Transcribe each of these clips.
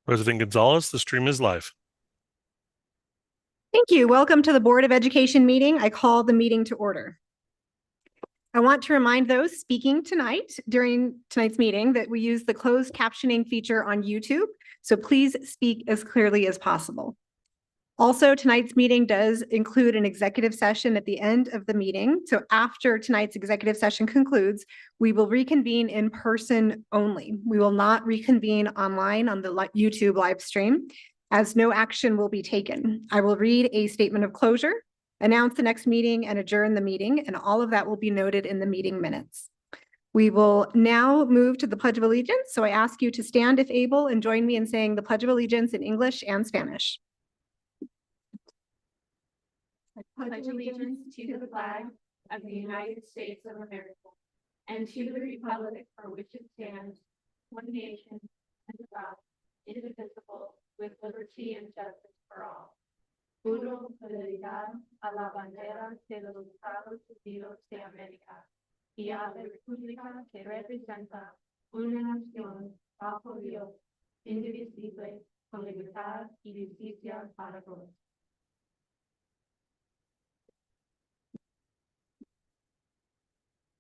President Gonzalez, the stream is live. Thank you. Welcome to the Board of Education meeting. I call the meeting to order. I want to remind those speaking tonight during tonight's meeting that we use the closed captioning feature on YouTube, so please speak as clearly as possible. Also, tonight's meeting does include an executive session at the end of the meeting. So after tonight's executive session concludes, we will reconvene in person only. We will not reconvene online on the YouTube live stream, as no action will be taken. I will read a statement of closure, announce the next meeting, and adjourn the meeting, and all of that will be noted in the meeting minutes. We will now move to the Pledge of Allegiance, so I ask you to stand if able and join me in saying the Pledge of Allegiance in English and Spanish. I pledge allegiance to the flag of the United States of America and to the republic for which it stands, one nation, under God, indivisible, with liberty and justice for all. Juro fidelidad a la bandera de los Estados Unidos de América y a la república que representa una nación bajo Dios, indivisible, con libertad y justicia para todos.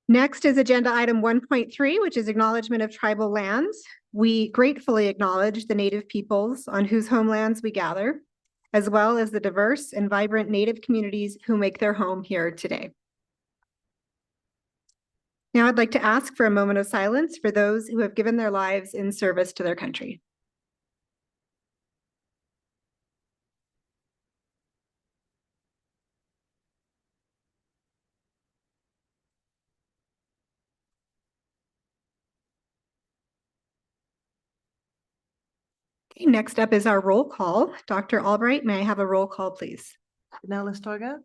Next is agenda item 1.3, which is acknowledgement of tribal lands. We gratefully acknowledge the Native peoples on whose homelands we gather, as well as the diverse and vibrant Native communities who make their home here today. Now I'd like to ask for a moment of silence for those who have given their lives in service to their country. Okay, next up is our roll call. Dr. Albright, may I have a roll call, please? Nell Astorga,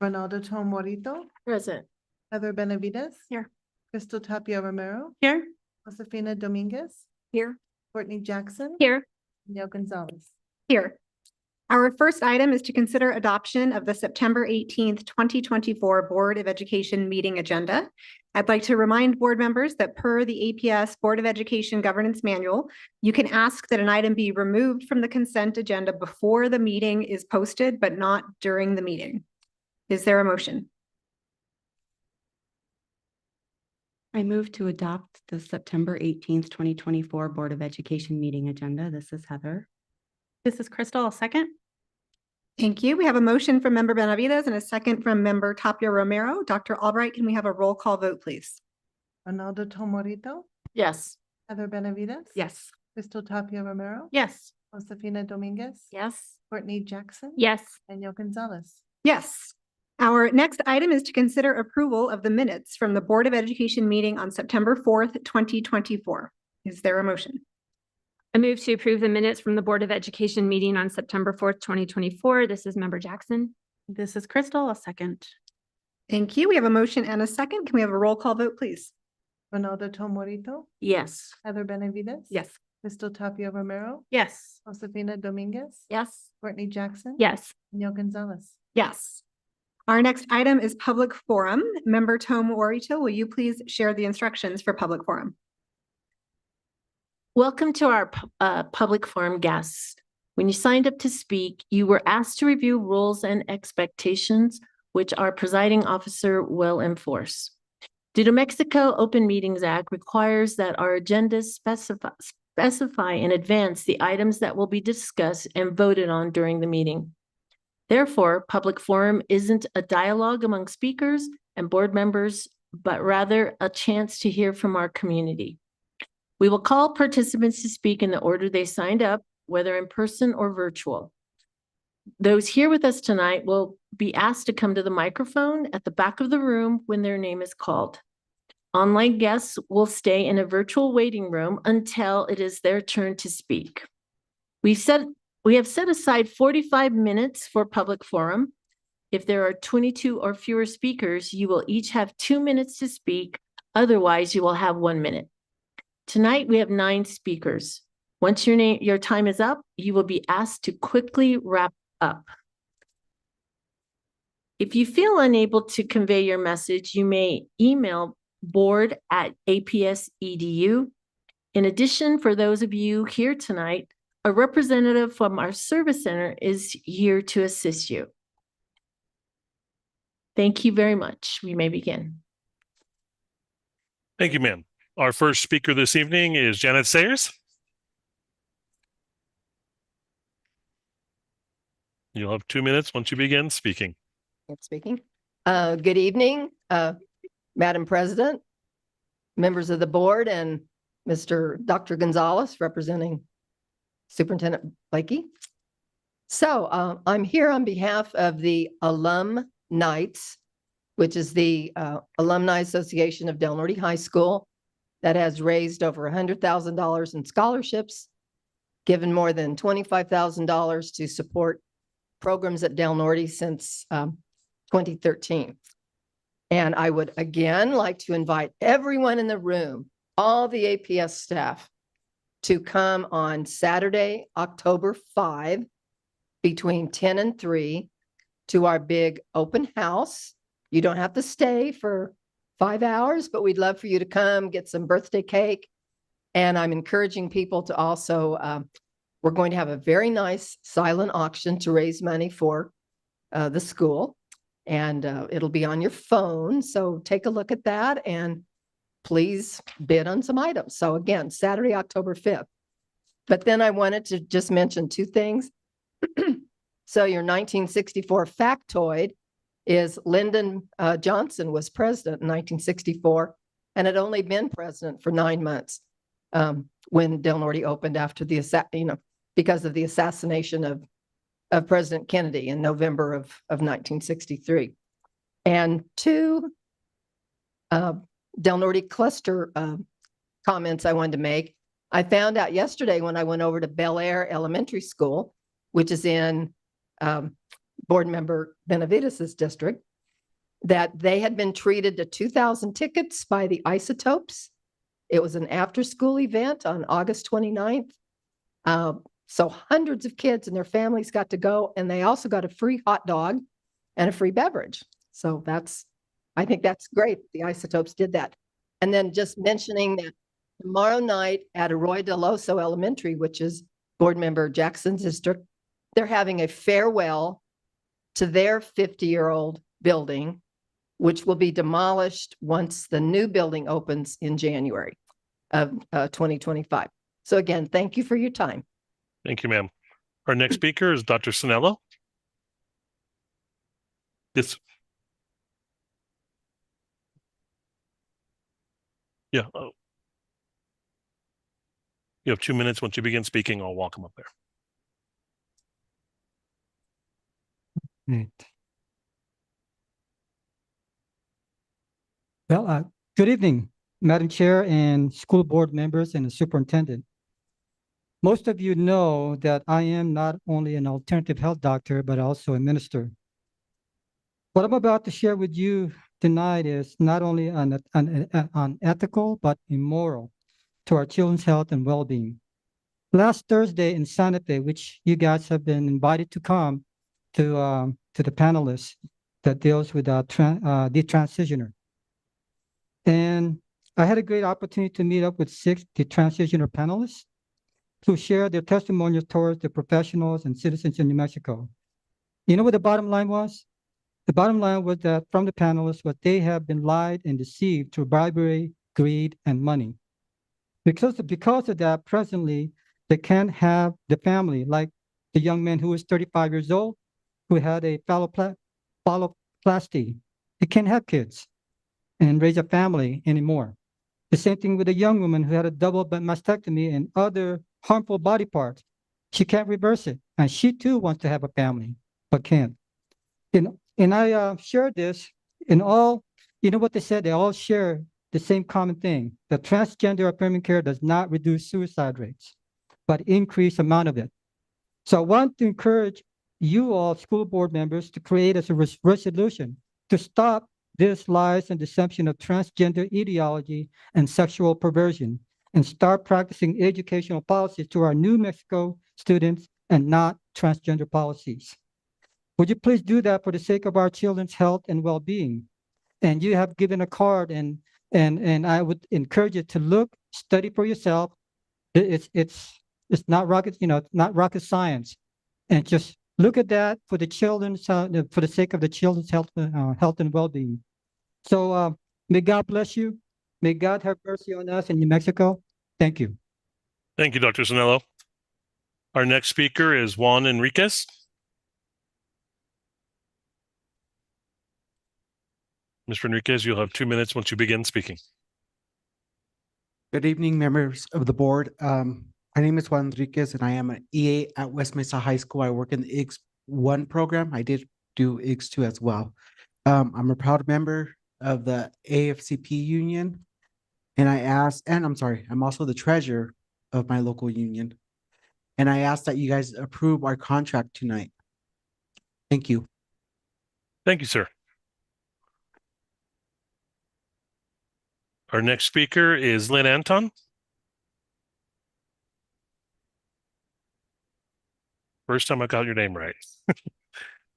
Ronaldo Tom Morito, Present. Heather Benavides. Here. Crystal Tapia Romero, Here. Josefina Dominguez, Here. Courtney Jackson, Here. Neil Gonzalez. Here. Our first item is to consider adoption of the September 18th, 2024 Board of Education meeting agenda. I'd like to remind board members that per the APS Board of Education Governance Manual, you can ask that an item be removed from the consent agenda before the meeting is posted, but not during the meeting. Is there a motion? I move to adopt the September 18th, 2024 Board of Education meeting agenda. This is Heather. This is Crystal. Second. Thank you. We have a motion from member Benavides and a second from member Tapia Romero. Dr. Albright, can we have a roll call vote, please? Ronaldo Tom Morito, Yes. Heather Benavides. Yes. Crystal Tapia Romero. Yes. Josefina Dominguez. Yes. Courtney Jackson. Yes. And Neil Gonzalez. Yes. Our next item is to consider approval of the minutes from the Board of Education meeting on September 4th, 2024. Is there a motion? I move to approve the minutes from the Board of Education meeting on September 4th, 2024. This is member Jackson. This is Crystal. A second. Thank you. We have a motion and a second. Can we have a roll call vote, please? Ronaldo Tom Morito, Yes. Heather Benavides. Yes. Crystal Tapia Romero, Yes. Josefina Dominguez. Yes. Courtney Jackson. Yes. Neil Gonzalez. Yes. Our next item is public forum. Member Tom Morito, will you please share the instructions for public forum? Welcome to our public forum guests. When you signed up to speak, you were asked to review rules and expectations, which our presiding officer will enforce. The New Mexico Open Meetings Act requires that our agendas specify in advance the items that will be discussed and voted on during the meeting. Therefore, public forum isn't a dialogue among speakers and board members, but rather a chance to hear from our community. We will call participants to speak in the order they signed up, whether in person or virtual. Those here with us tonight will be asked to come to the microphone at the back of the room when their name is called. Online guests will stay in a virtual waiting room until it is their turn to speak. We have set aside 45 minutes for public forum. If there are 22 or fewer speakers, you will each have 2 minutes to speak. Otherwise, you will have 1 minute. Tonight, we have 9 speakers. Once your time is up, you will be asked to quickly wrap up. If you feel unable to convey your message, you may email board@aps.edu. In addition, for those of you here tonight, a representative from our service center is here to assist you. Thank you very much. We may begin. Thank you, ma'am. Our first speaker this evening is Janet Sayers. You'll have 2 minutes once you begin speaking. Speaking. Good evening, Madam President, members of the board, and Dr. Gonzalez representing Superintendent Blakey. So I'm here on behalf of the Alum Knights, which is the Alumni Association of Del Norte High School that has raised over $100,000 in scholarships, given more than $25,000 to support programs at Del Norte since 2013. And I would again like to invite everyone in the room, all the APS staff, to come on Saturday, October 5, between 10 and 3 to our big open house. You don't have to stay for 5 hours, but we'd love for you to come get some birthday cake. And I'm encouraging people to also, we're going to have a very nice silent auction to raise money for the school. And it'll be on your phone. So take a look at that and please bid on some items. So again, Saturday, October 5th. But then I wanted to just mention 2 things. So your 1964 factoid is Lyndon Johnson was president in 1964 and had only been president for 9 months when Del Norte opened after the, because of the assassination of President Kennedy in November of 1963. And 2 Del Norte cluster comments I wanted to make. I found out yesterday when I went over to Bel Air Elementary School, which is in board member Benavides's district, that they had been treated to 2,000 tickets by the Isotopes. It was an after-school event on August 29th. So hundreds of kids and their families got to go, and they also got a free hot dog and a free beverage. So I think that's great. The Isotopes did that. And then just mentioning that tomorrow night at Arroyo del Oso Elementary, which is board member Jackson's district, they're having a farewell to their 50-year-old building, which will be demolished once the new building opens in January of 2025. So again, thank you for your time. Thank you, ma'am. Our next speaker is Dr. Sinello. Yes. Yeah. You have 2 minutes. Once you begin speaking, I'll walk him up there. Right. Well, good evening, Madam Chair and school board members and the superintendent. Most of you know that I am not only an alternative health doctor, but also a minister. What I'm about to share with you tonight is not only unethical, but immoral to our children's health and well-being. Last Thursday in Santa Fe, which you guys have been invited to come to the panelists that deals with the transitioner. And I had a great opportunity to meet up with 6 transitioner panelists who share their testimonials towards the professionals and citizens in New Mexico. You know what the bottom line was? The bottom line was that from the panelists, what they have been lied and deceived through bribery, greed, and money. Because of that, presently, they can't have the family, like the young man who was 35 years old, who had a phalloplasty. He can't have kids and raise a family anymore. The same thing with a young woman who had a double mastectomy and other harmful body parts. She can't reverse it. And she too wants to have a family, but can't. And I shared this in all, you know what they said? They all share the same common thing. The transgender affirming care does not reduce suicide rates, but increase amount of it. So I want to encourage you all school board members to create a resolution to stop this lies and deception of transgender ideology and sexual perversion, and start practicing educational policies to our New Mexico students and not transgender policies. Would you please do that for the sake of our children's health and well-being? And you have given a card, and I would encourage you to look, study for yourself, It's not rocket, it's not rocket science. And just look at that for the children's, for the sake of the children's health and well-being. So may God bless you. May God have mercy on us in New Mexico. Thank you. Thank you, Dr. Sinello. Our next speaker is Juan Enriquez. Mr. Enriquez, you'll have 2 minutes once you begin speaking. Good evening, members of the board. My name is Juan Enriquez, and I am an EA at West Mesa High School. I work in the IGS 1 program. I did do IGS 2 as well. I'm a proud member of the AFCP union, and I'm also the treasurer of my local union. And I ask that you guys approve our contract tonight. Thank you. Thank you, sir. Our next speaker is Lynn Anton. First time I got your name right.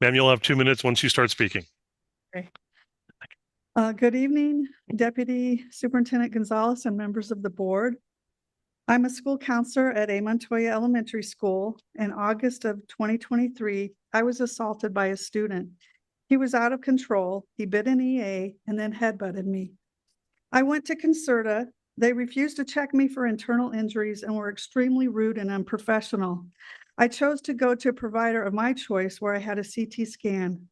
Ma'am, you'll have 2 minutes once you start speaking. Good evening, Deputy Superintendent Gonzalez and members of the board. I'm a school counselor at A. Montoya Elementary School. In August of 2023, I was assaulted by a student. He was out of control. He bit an EA and then headbutted me. I went to Concerta. They refused to check me for internal injuries and were extremely rude and unprofessional. I chose to go to a provider of my choice where I had a CT scan.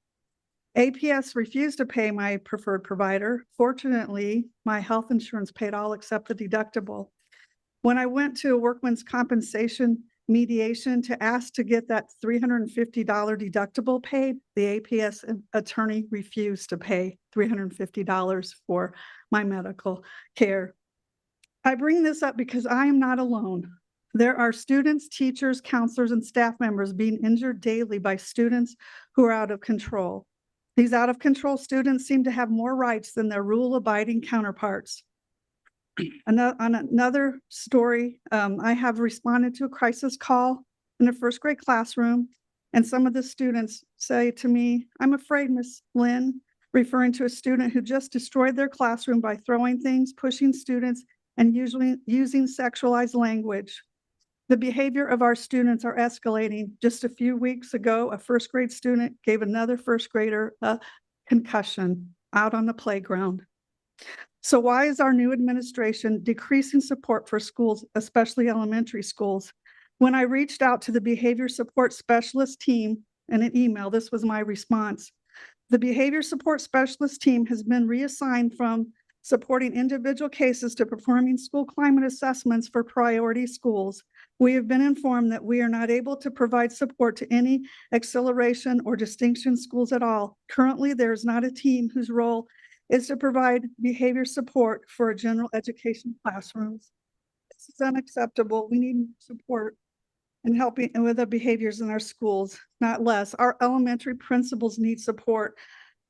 APS refused to pay my preferred provider. Fortunately, my health insurance paid all except the deductible. When I went to a workman's compensation mediation to ask to get that $350 deductible paid, the APS attorney refused to pay $350 for my medical care. I bring this up because I am not alone. There are students, teachers, counselors, and staff members being injured daily by students who are out of control. These out of control students seem to have more rights than their rule-abiding counterparts. On another story, I have responded to a crisis call in a first grade classroom, and some of the students say to me, "I'm afraid, Miss Lynn," referring to a student who just destroyed their classroom by throwing things, pushing students, and usually using sexualized language. The behavior of our students are escalating. Just a few weeks ago, a first grade student gave another first grader a concussion out on the playground. So why is our new administration decreasing support for schools, especially elementary schools? When I reached out to the behavior support specialist team in an email, this was my response. The behavior support specialist team has been reassigned from supporting individual cases to performing school climate assessments for priority schools. We have been informed that we are not able to provide support to any acceleration or distinction schools at all. Currently, there is not a team whose role is to provide behavior support for general education classrooms. This is unacceptable. We need support in helping with the behaviors in our schools, not less. Our elementary principals need support.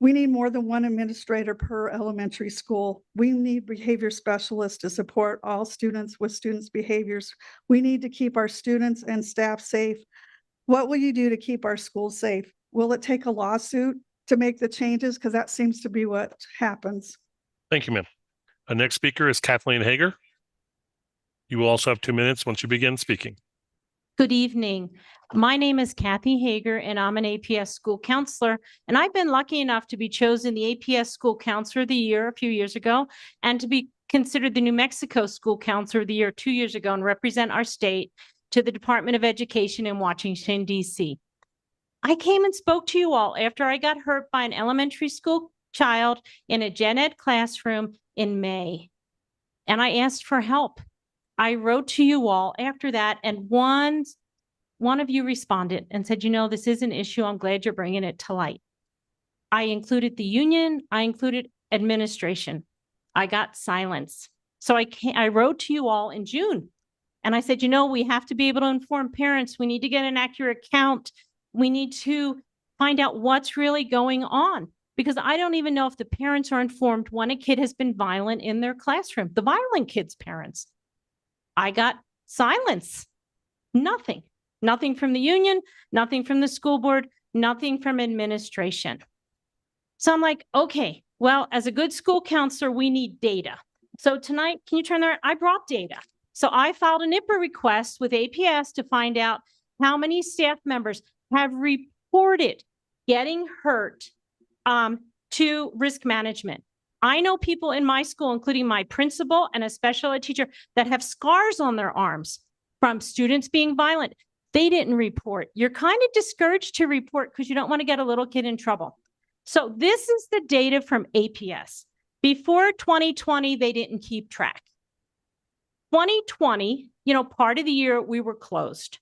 We need more than one administrator per elementary school. We need behavior specialists to support all students with students' behaviors. We need to keep our students and staff safe. What will you do to keep our schools safe? Will it take a lawsuit to make the changes? Because that seems to be what happens. Thank you, ma'am. Our next speaker is Kathleen Hager. You will also have 2 minutes once you begin speaking. Good evening. My name is Kathy Hager, and I'm an APS school counselor. And I've been lucky enough to be chosen the APS School Counselor of the Year a few years ago, and to be considered the New Mexico School Counselor of the Year 2 years ago, and represent our state to the Department of Education in Washington, D.C. I came and spoke to you all after I got hurt by an elementary school child in a gen ed classroom in May, and I asked for help. I wrote to you all after that, and one of you responded and said, this is an issue. I'm glad you're bringing it to light. I included the union. I included administration. I got silence. So I wrote to you all in June, and I said, we have to be able to inform parents. We need to get an accurate count. We need to find out what's really going on, because I don't even know if the parents are informed when a kid has been violent in their classroom, the violent kid's parents. I got silence, nothing from the union, nothing from the school board, nothing from administration. So I'm like, okay, well, as a good school counselor, we need data. So tonight, can you turn there? I brought data. So I filed a NIPA request with APS to find out how many staff members have reported getting hurt to risk management. I know people in my school, including my principal and a special ed teacher, that have scars on their arms from students being violent. They didn't report. You're kind of discouraged to report because you don't want to get a little kid in trouble. So this is the data from APS. Before 2020, they didn't keep track. 2020, part of the year we were closed.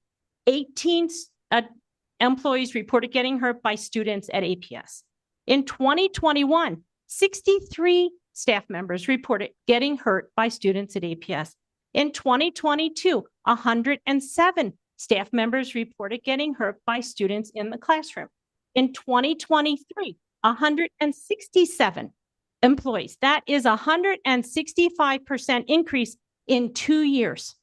18 employees reported getting hurt by students at APS. In 2021, 63 staff members reported getting hurt by students at APS. In 2022, 107 staff members reported getting hurt by students in the classroom. In 2023, 167 employees. That is a 165% increase in 2 years.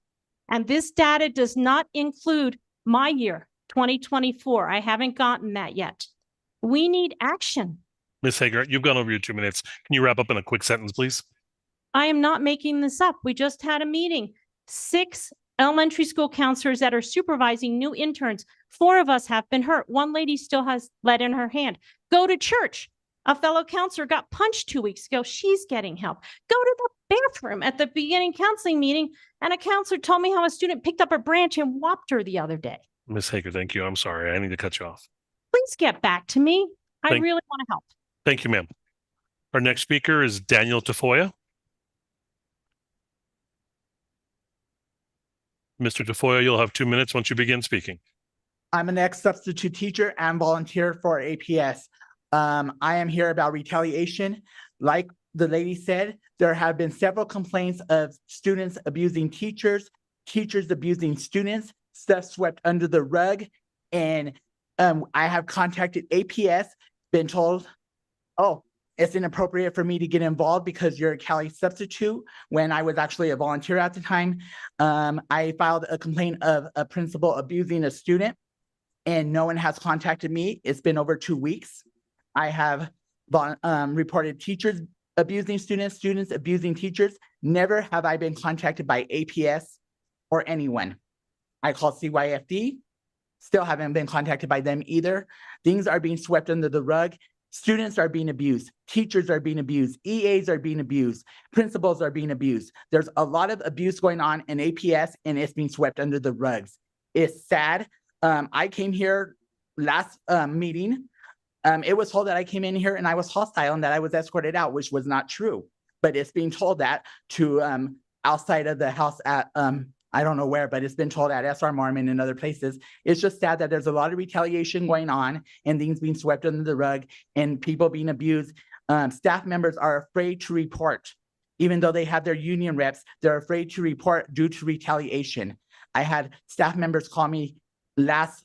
And this data does not include my year, 2024. I haven't gotten that yet. We need action. Ms. Hager, you've gone over your 2 minutes. Can you wrap up in a quick sentence, please? I am not making this up. We just had a meeting. 6 elementary school counselors that are supervising new interns. 4 of us have been hurt. One lady still has lead in her hand. Go to church. A fellow counselor got punched 2 weeks ago. She's getting help. Go to the bathroom at the beginning counseling meeting, and a counselor told me how a student picked up a branch and whopped her the other day. Ms. Hager, thank you. I'm sorry. I need to cut you off. Please get back to me. I Thank- really want to help. Thank you, ma'am. Our next speaker is Daniel Tafoya. Mr. Tafoya, you'll have 2 minutes once you begin speaking. I'm an ex-substitute teacher and volunteer for APS. I am here about retaliation. Like the lady said, there have been several complaints of students abusing teachers, teachers abusing students, stuff swept under the rug. And I have contacted APS, been told, oh, it's inappropriate for me to get involved because you're a Cali substitute when I was actually a volunteer at the time. I filed a complaint of a principal abusing a student and no one has contacted me. It's been over 2 weeks. I have reported teachers abusing students, students abusing teachers. Never have I been contacted by APS or anyone. I called CYFD, still haven't been contacted by them either. Things are being swept under the rug. Students are being abused, teachers are being abused, EAs are being abused, principals are being abused. There's a lot of abuse going on in APS and it's being swept under the rugs. It's sad. I came here last meeting. It was told that I came in here and I was hostile and that I was escorted out, which was not true. But it's being told that to outside of the house at I don't know where, but it's been told at SR Marmon and other places. It's just sad that there's a lot of retaliation going on and things being swept under the rug and people being abused. Staff members are afraid to report. Even though they have their union reps, they're afraid to report due to retaliation. I had staff members call me last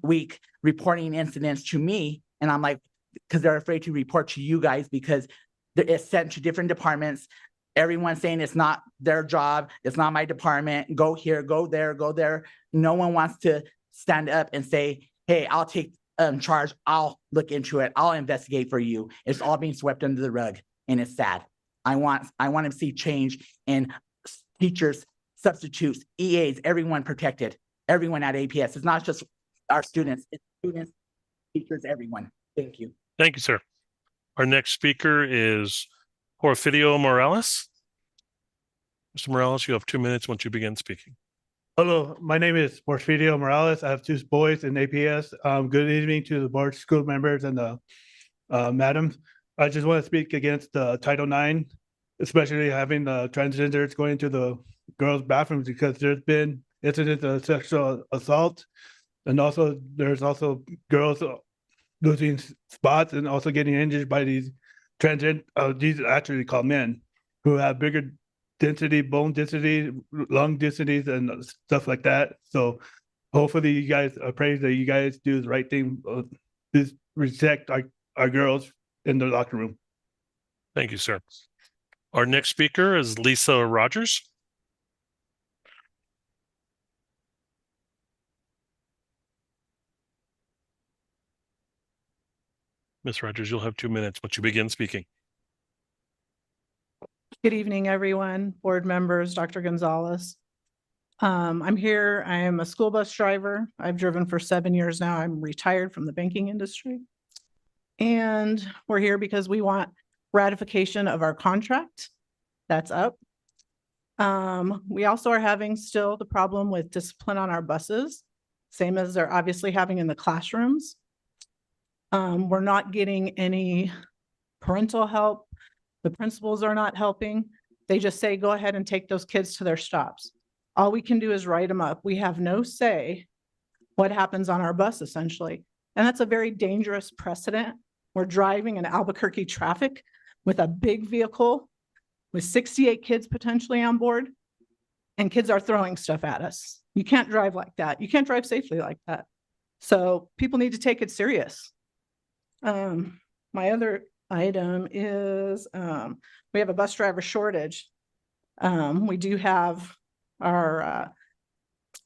week reporting incidents to me, and I'm like, because they're afraid to report to you guys because it's sent to different departments. Everyone's saying it's not their job, it's not my department, go here, go there, go there. No one wants to stand up and say, hey, I'll take charge, I'll look into it, I'll investigate for you. It's all being swept under the rug and it's sad. I want to see change in teachers, substitutes, EAs, everyone protected, everyone at APS. It's not just our students, it's students, teachers, everyone. Thank you. Thank you, sir. Our next speaker is Porfirio Morales. Mr. Morales, you have 2 minutes once you begin speaking. Hello, my name is Porfirio Morales. I have 2 boys in APS. Good evening to the board, school members, and the madams. I just want to speak against Title IX, especially having the transgenders going into the girls' bathrooms because there's been incidents of sexual assault, and also there's also girls losing spots and also getting injured by these these actually called men who have bigger density, bone density, lung densities, and stuff like that. So hopefully you guys, I pray that you guys do the right thing, just protect our girls in the locker room. Thank you, sir. Our next speaker is Lisa Rogers. Ms. Rogers, you'll have 2 minutes once you begin speaking. Good evening, everyone, board members, Dr. Gonzalez. I'm here, I am a school bus driver. I've driven for 7 years now. I'm retired from the banking industry. And we're here because we want ratification of our contract. That's up. We also are having still the problem with discipline on our buses, same as they're obviously having in the classrooms. We're not getting any parental help. The principals are not helping. They just say, go ahead and take those kids to their stops. All we can do is write them up. We have no say what happens on our bus essentially. And that's a very dangerous precedent. We're driving in Albuquerque traffic with a big vehicle with 68 kids potentially on board, and kids are throwing stuff at us. You can't drive like that. You can't drive safely like that. So people need to take it serious. My other item is we have a bus driver shortage. We do have our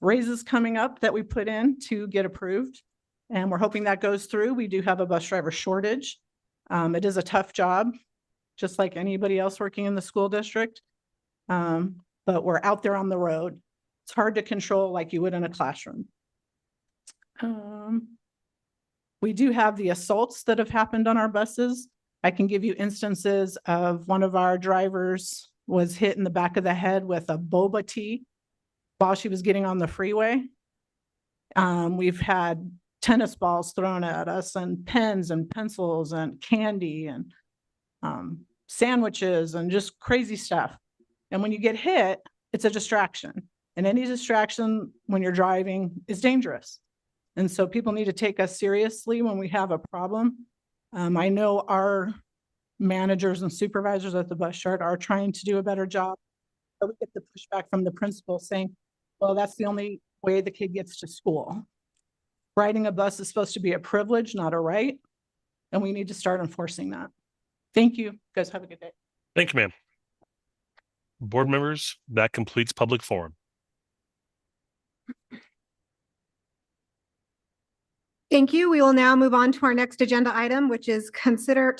raises coming up that we put in to get approved, and we're hoping that goes through. We do have a bus driver shortage. It is a tough job, just like anybody else working in the school district. But we're out there on the road. It's hard to control like you would in a classroom. We do have the assaults that have happened on our buses. I can give you instances of one of our drivers was hit in the back of the head with a boba tea while she was getting on the freeway. We've had tennis balls thrown at us and pens and pencils and candy and sandwiches and just crazy stuff. And when you get hit, it's a distraction. And any distraction when you're driving is dangerous. And so people need to take us seriously when we have a problem. I know our managers and supervisors at the bus yard are trying to do a better job. But we get the pushback from the principal saying, well, that's the only way the kid gets to school. Riding a bus is supposed to be a privilege, not a right. And we need to start enforcing that. Thank you. You guys have a good day. Thank you, ma'am. Board members, that completes public forum. Thank you. We will now move on to our next agenda item, which is consider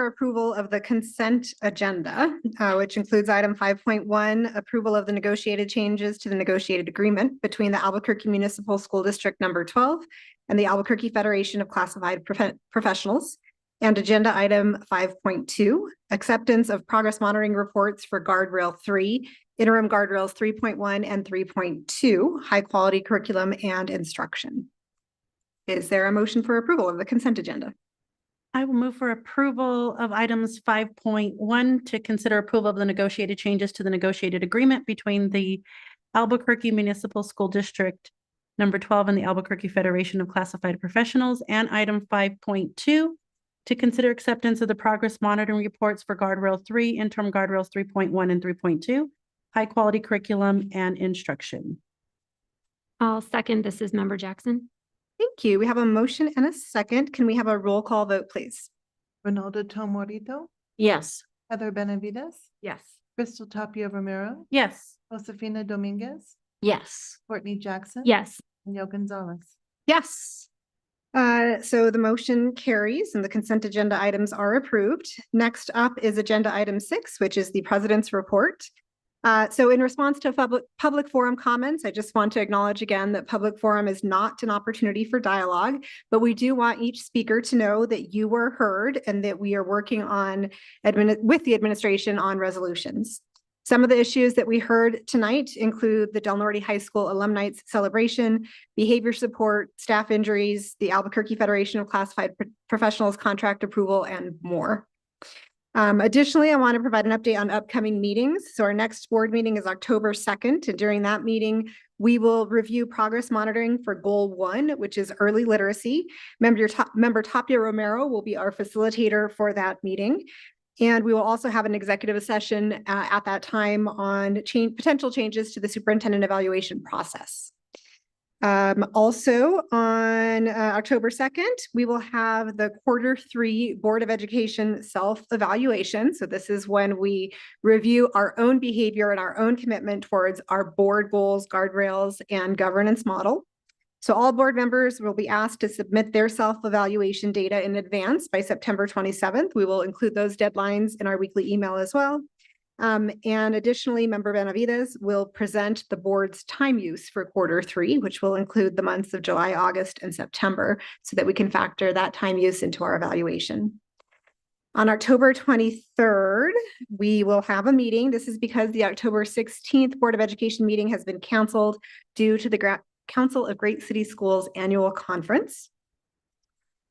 approval of the consent agenda, which includes item 5.1, approval of the negotiated changes to the negotiated agreement between the Albuquerque Municipal School District number 12 and the Albuquerque Federation of Classified Professionals. And agenda item 5.2, acceptance of progress monitoring reports for guardrail 3, interim guardrails 3.1 and 3.2, high quality curriculum and instruction. Is there a motion for approval of the consent agenda? I will move for approval of items 5.1 to consider approval of the negotiated changes to the negotiated agreement between the Albuquerque Municipal School District number 12 and the Albuquerque Federation of Classified Professionals, and item 5.2 to consider acceptance of the progress monitoring reports for guardrail 3, interim guardrails 3.1 and 3.2, high quality curriculum and instruction. I'll second. This is Member Jackson. Thank you. We have a motion and a second. Can we have a roll call vote, please? Ronaldo Tomorito, Yes. Heather Benavides, Yes. Crystal Tapia Romero, Yes. Josefina Dominguez, Yes. Courtney Jackson. Yes. Danielle Gonzalez. Yes. So the motion carries and the consent agenda items are approved. Next up is agenda item 6, which is the president's report. So in response to public forum comments, I just want to acknowledge again that public forum is not an opportunity for dialogue, but we do want each speaker to know that you were heard and that we are working on with the administration on resolutions. Some of the issues that we heard tonight include the Del Norte High School Alumni Celebration, behavior support, staff injuries, the Albuquerque Federation of Classified Professionals contract approval, and more. Additionally, I want to provide an update on upcoming meetings. So our next board meeting is October 2nd. And during that meeting, we will review progress monitoring for goal 1, which is early literacy. Member Tapia Romero will be our facilitator for that meeting. And we will also have an executive session at that time on potential changes to the superintendent evaluation process. Also on October 2nd, we will have the Q3 Board of Education self-evaluation. So this is when we review our own behavior and our own commitment towards our board goals, guardrails, and governance model. So all board members will be asked to submit their self-evaluation data in advance by September 27th. We will include those deadlines in our weekly email as well. And additionally, Member Benavides will present the board's time use for Q3, which will include the months of July, August, and September, so that we can factor that time use into our evaluation. On October 23rd, we will have a meeting. This is because the October 16th Board of Education meeting has been canceled due to the Council of Great City Schools annual conference.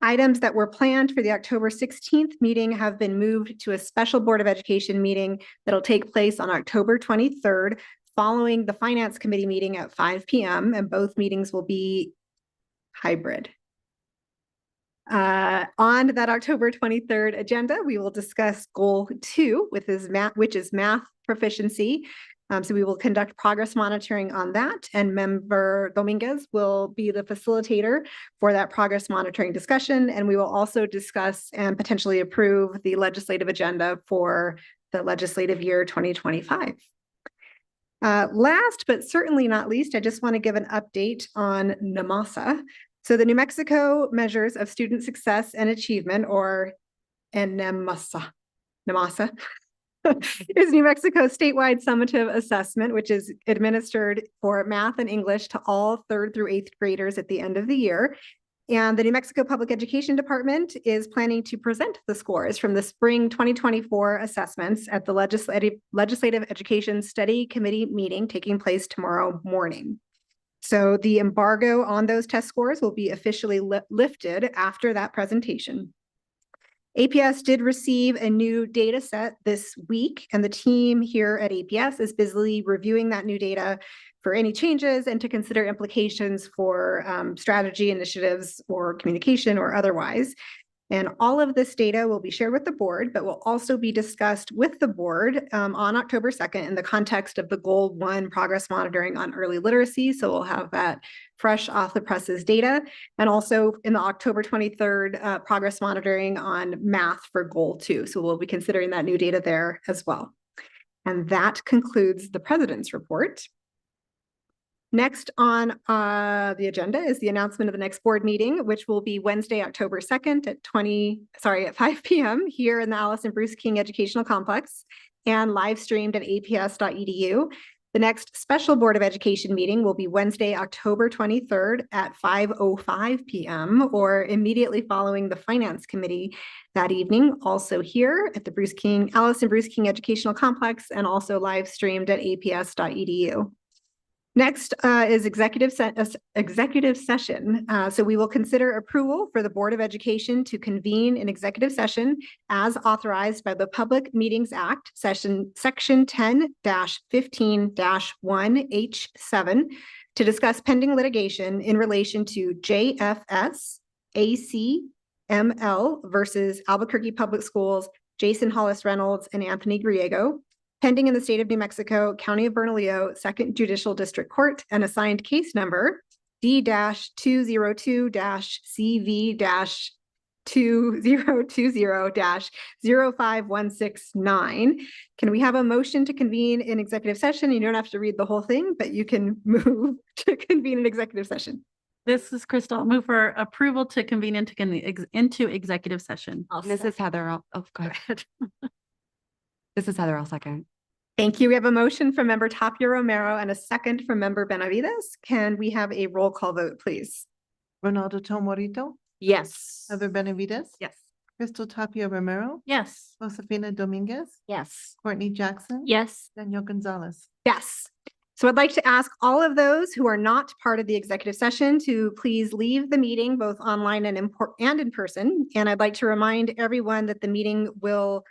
Items that were planned for the October 16th meeting have been moved to a special Board of Education meeting that'll take place on October 23rd, following the Finance Committee meeting at 5 p.m., and both meetings will be hybrid. On that October 23rd agenda, we will discuss Goal 2, which is math proficiency. So we will conduct progress monitoring on that, and Member Dominguez will be the facilitator for that progress monitoring discussion. And we will also discuss and potentially approve the legislative agenda for the legislative year 2025. Last, but certainly not least, I just want to give an update on NMASA. So the New Mexico Measures of Student Success and Achievement, or NMASA, is New Mexico statewide summative assessment, which is administered for math and English to all 3rd through 8th graders at the end of the year. And the New Mexico Public Education Department is planning to present the scores from the spring 2024 assessments at the Legislative Education Study Committee meeting taking place tomorrow morning. So the embargo on those test scores will be officially lifted after that presentation. APS did receive a new data set this week, and the team here at APS is busily reviewing that new data for any changes and to consider implications for strategy initiatives or communication or otherwise. And all of this data will be shared with the board, but will also be discussed with the board on October 2nd in the context of the Goal 1 progress monitoring on early literacy. So we'll have that fresh off the presses data, and also in the October 23rd progress monitoring on math for Goal 2. So we'll be considering that new data there as well. And that concludes the president's report. Next on the agenda is the announcement of the next board meeting, which will be Wednesday, October 2nd at 5 p.m. here in the Allison Bruce King Educational Complex and live streamed at aps.edu. The next special Board of Education meeting will be Wednesday, October 23rd at 5:05 p.m. or immediately following the Finance Committee that evening, also here at the Allison Bruce King Educational Complex, and also live streamed at aps.edu. Next is executive session. So we will consider approval for the Board of Education to convene an executive session as authorized by the Public Meetings Act, Section 10-15-1H7, to discuss pending litigation in relation to JFS ACML versus Albuquerque Public Schools, Jason Hollis Reynolds, and Anthony Griego, pending in the state of New Mexico, County of Bernalillo, Second Judicial District Court, and assigned case number D-202-CV-2020-05169. Can we have a motion to convene in executive session? You don't have to read the whole thing, but you can move to convene an executive session. This is Crystal. I'll move for approval to convene into executive session. This is Heather. Go ahead. This is Heather. I'll second. Thank you. We have a motion from Member Tapia Romero and a second from Member Benavides. Can we have a roll call vote, please? Ronaldo Tomorito, Yes. Heather Benavides. Yes. Crystal Tapia Romero, Yes. Josefina Dominguez, Yes. Courtney Jackson. Yes. Danielle Gonzalez. Yes. So I'd like to ask all of those who are not part of the executive session to please leave the meeting both online and in person. And I'd like to remind everyone that the meeting will